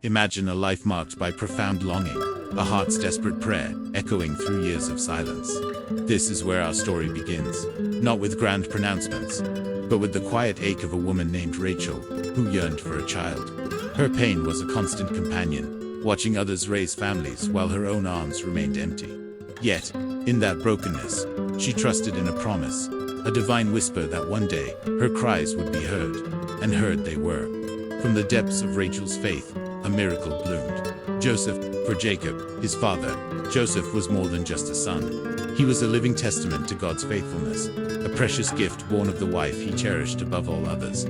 Imagine a life marked by profound longing, a heart's desperate prayer, echoing through years of silence. This is where our story begins, not with grand pronouncements, but with the quiet ache of a woman named Rachel, who yearned for a child. Her pain was a constant companion, watching others raise families while her own arms remained empty. Yet, in that brokenness, she trusted in a promise, a divine whisper that one day, her cries would be heard, and heard they were. From the depths of Rachel's faith, a miracle bloomed. Joseph, for Jacob, his father, Joseph was more than just a son. He was a living testament to God's faithfulness, a precious gift born of the wife he cherished above all others.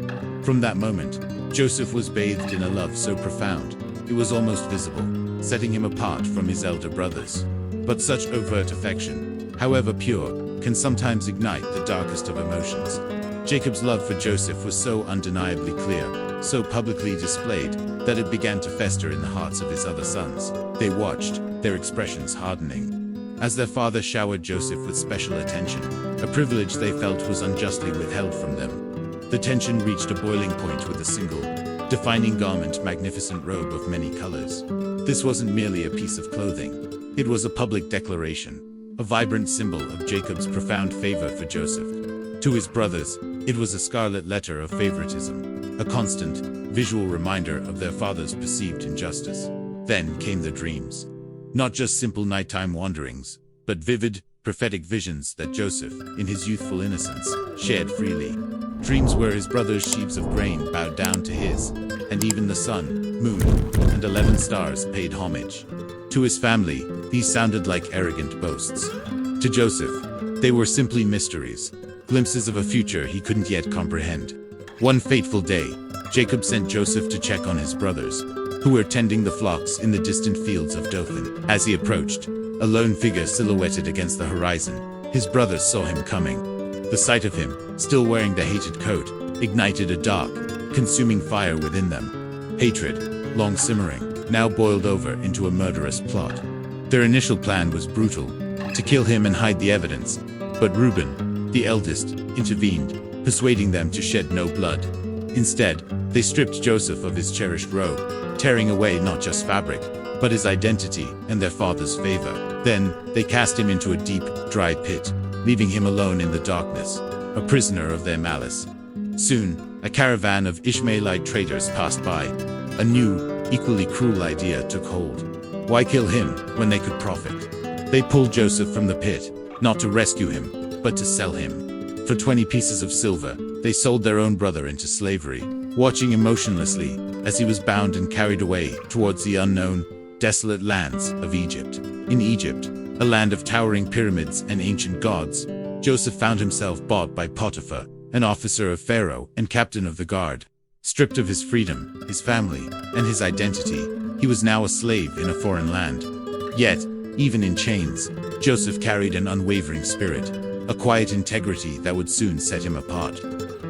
From that moment, Joseph was bathed in a love so profound, it was almost visible, setting him apart from his elder brothers. But such overt affection, however pure, can sometimes ignite the darkest of emotions. Jacob's love for Joseph was so undeniably clear, so publicly displayed, that it began to fester in the hearts of his other sons. They watched, their expressions hardening, as their father showered Joseph with special attention, a privilege they felt was unjustly withheld from them. The tension reached a boiling point with a single, defining garment, magnificent robe of many colors. This wasn't merely a piece of clothing. It was a public declaration, a vibrant symbol of Jacob's profound favor for Joseph. To his brothers, it was a scarlet letter of favoritism, a constant, visual reminder of their father's perceived injustice. Then came the dreams. Not just simple nighttime wanderings, but vivid, prophetic visions that Joseph, in his youthful innocence, shared freely. Dreams where his brothers' sheaves of grain bowed down to his, and even the sun, moon, and 11 stars paid homage. To his family, these sounded like arrogant boasts. To Joseph, they were simply mysteries, glimpses of a future he couldn't yet comprehend. One fateful day, Jacob sent Joseph to check on his brothers, who were tending the flocks in the distant fields of Dothan. As he approached, a lone figure silhouetted against the horizon. His brothers saw him coming. The sight of him, still wearing the hated coat, ignited a dark, consuming fire within them. Hatred, long simmering, now boiled over into a murderous plot. Their initial plan was brutal, to kill him and hide the evidence, but Reuben, the eldest, intervened, persuading them to shed no blood. Instead, they stripped Joseph of his cherished robe, tearing away not just fabric, but his identity and their father's favor. Then, they cast him into a deep, dry pit, leaving him alone in the darkness, a prisoner of their malice. Soon, a caravan of Ishmaelite traders passed by. A new, equally cruel idea took hold. Why kill him when they could profit? They pulled Joseph from the pit, not to rescue him, but to sell him. For 20 pieces of silver, they sold their own brother into slavery, watching emotionlessly as he was bound and carried away towards the unknown, desolate lands of Egypt. In Egypt, a land of towering pyramids and ancient gods, Joseph found himself bought by Potiphar, an officer of Pharaoh and captain of the guard. Stripped of his freedom, his family, and his identity, he was now a slave in a foreign land. Yet, even in chains, Joseph carried an unwavering spirit, a quiet integrity that would soon set him apart.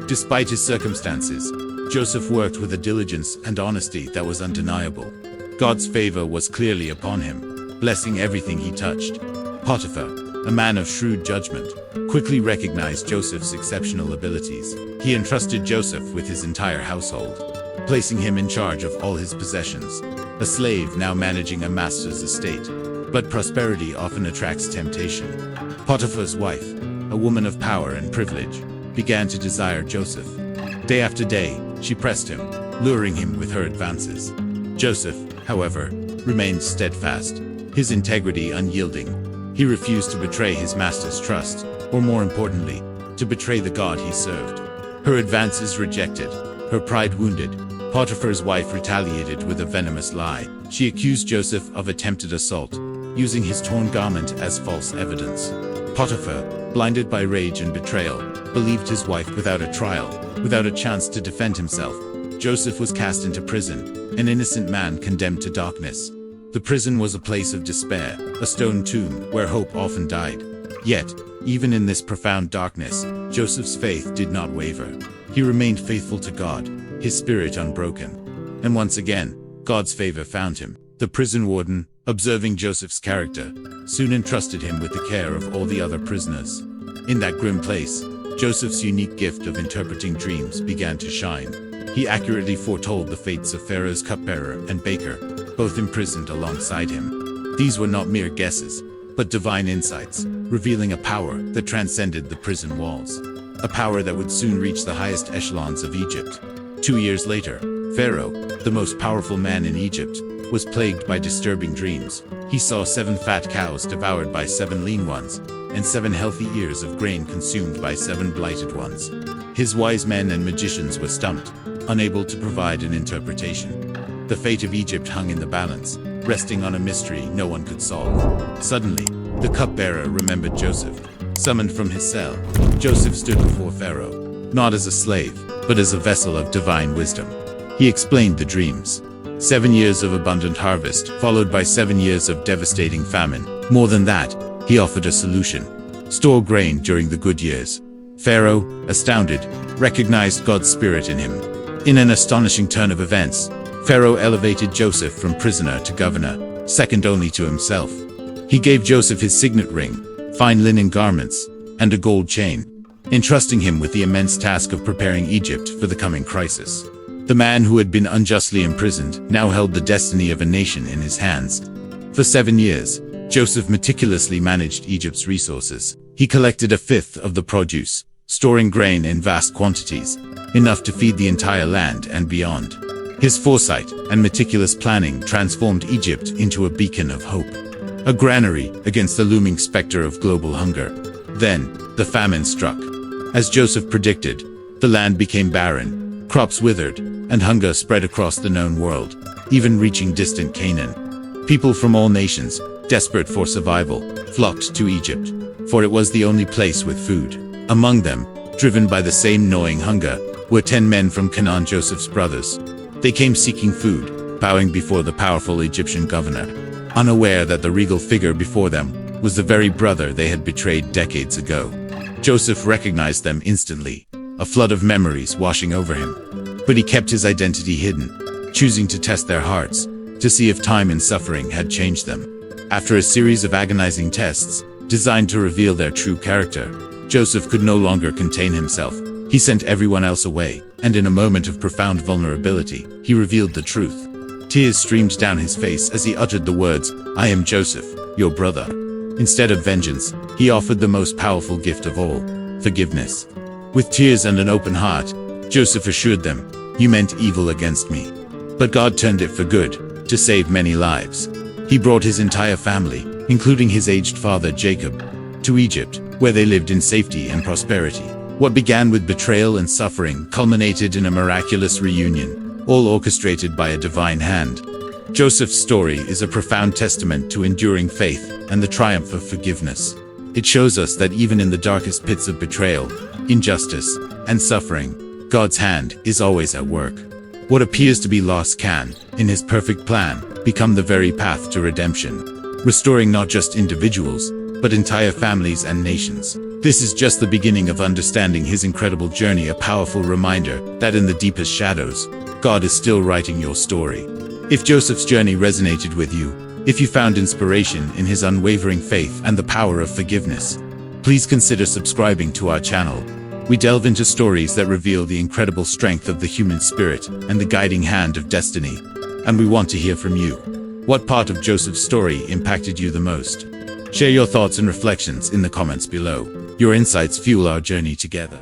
Despite his circumstances, Joseph worked with a diligence and honesty that was undeniable. God's favor was clearly upon him, blessing everything he touched. Potiphar, a man of shrewd judgment, quickly recognized Joseph's exceptional abilities. He entrusted Joseph with his entire household, placing him in charge of all his possessions, a slave now managing a master's estate. But prosperity often attracts temptation. Potiphar's wife, a woman of power and privilege, began to desire Joseph. Day after day, she pressed him, luring him with her advances. Joseph, however, remained steadfast, his integrity unyielding. He refused to betray his master's trust, or more importantly, to betray the God he served. Her advances rejected, her pride wounded, Potiphar's wife retaliated with a venomous lie. She accused Joseph of attempted assault, using his torn garment as false evidence. Potiphar, blinded by rage and betrayal, believed his wife without a trial, without a chance to defend himself. Joseph was cast into prison, an innocent man condemned to darkness. The prison was a place of despair, a stone tomb where hope often died. Yet, even in this profound darkness, Joseph's faith did not waver. He remained faithful to God, his spirit unbroken. And once again, God's favor found him. The prison warden, observing Joseph's character, soon entrusted him with the care of all the other prisoners. In that grim place, Joseph's unique gift of interpreting dreams began to shine. He accurately foretold the fates of Pharaoh's cupbearer and baker, both imprisoned alongside him. These were not mere guesses, but divine insights, revealing a power that transcended the prison walls. A power that would soon reach the highest echelons of Egypt. 2 years later, Pharaoh, the most powerful man in Egypt, was plagued by disturbing dreams. He saw 7 fat cows devoured by 7 lean ones, and 7 healthy ears of grain consumed by 7 blighted ones. His wise men and magicians were stumped, unable to provide an interpretation. The fate of Egypt hung in the balance, resting on a mystery no one could solve. Suddenly, the cupbearer remembered Joseph. Summoned from his cell, Joseph stood before Pharaoh, not as a slave, but as a vessel of divine wisdom. He explained the dreams. 7 years of abundant harvest, followed by 7 years of devastating famine. More than that, he offered a solution. Store grain during the good years. Pharaoh, astounded, recognized God's spirit in him. In an astonishing turn of events, Pharaoh elevated Joseph from prisoner to governor, second only to himself. He gave Joseph his signet ring, fine linen garments, and a gold chain, entrusting him with the immense task of preparing Egypt for the coming crisis. The man who had been unjustly imprisoned now held the destiny of a nation in his hands. For 7 years, Joseph meticulously managed Egypt's resources. He collected a fifth of the produce, storing grain in vast quantities, enough to feed the entire land and beyond. His foresight and meticulous planning transformed Egypt into a beacon of hope. A granary against the looming specter of global hunger. Then, the famine struck. As Joseph predicted, the land became barren, crops withered, and hunger spread across the known world, even reaching distant Canaan. People from all nations, desperate for survival, flocked to Egypt, for it was the only place with food. Among them, driven by the same gnawing hunger, were 10 men from Canaan, Joseph's brothers. They came seeking food, bowing before the powerful Egyptian governor, unaware that the regal figure before them was the very brother they had betrayed decades ago. Joseph recognized them instantly, a flood of memories washing over him. But he kept his identity hidden, choosing to test their hearts, to see if time and suffering had changed them. After a series of agonizing tests, designed to reveal their true character, Joseph could no longer contain himself. He sent everyone else away, and in a moment of profound vulnerability, he revealed the truth. Tears streamed down his face as he uttered the words, "I am Joseph, your brother." Instead of vengeance, he offered the most powerful gift of all, forgiveness. With tears and an open heart, Joseph assured them, "You meant evil against me, but God turned it for good, to save many lives." He brought his entire family, including his aged father Jacob, to Egypt, where they lived in safety and prosperity. What began with betrayal and suffering culminated in a miraculous reunion, all orchestrated by a divine hand. Joseph's story is a profound testament to enduring faith and the triumph of forgiveness. It shows us that even in the darkest pits of betrayal, injustice, and suffering, God's hand is always at work. What appears to be loss can, in His perfect plan, become the very path to redemption, restoring not just individuals, but entire families and nations. This is just the beginning of understanding His incredible journey, a powerful reminder that in the deepest shadows, God is still writing your story. If Joseph's journey resonated with you, if you found inspiration in his unwavering faith and the power of forgiveness, please consider subscribing to our channel. We delve into stories that reveal the incredible strength of the human spirit and the guiding hand of destiny. And we want to hear from you. What part of Joseph's story impacted you the most? Share your thoughts and reflections in the comments below. Your insights fuel our journey together.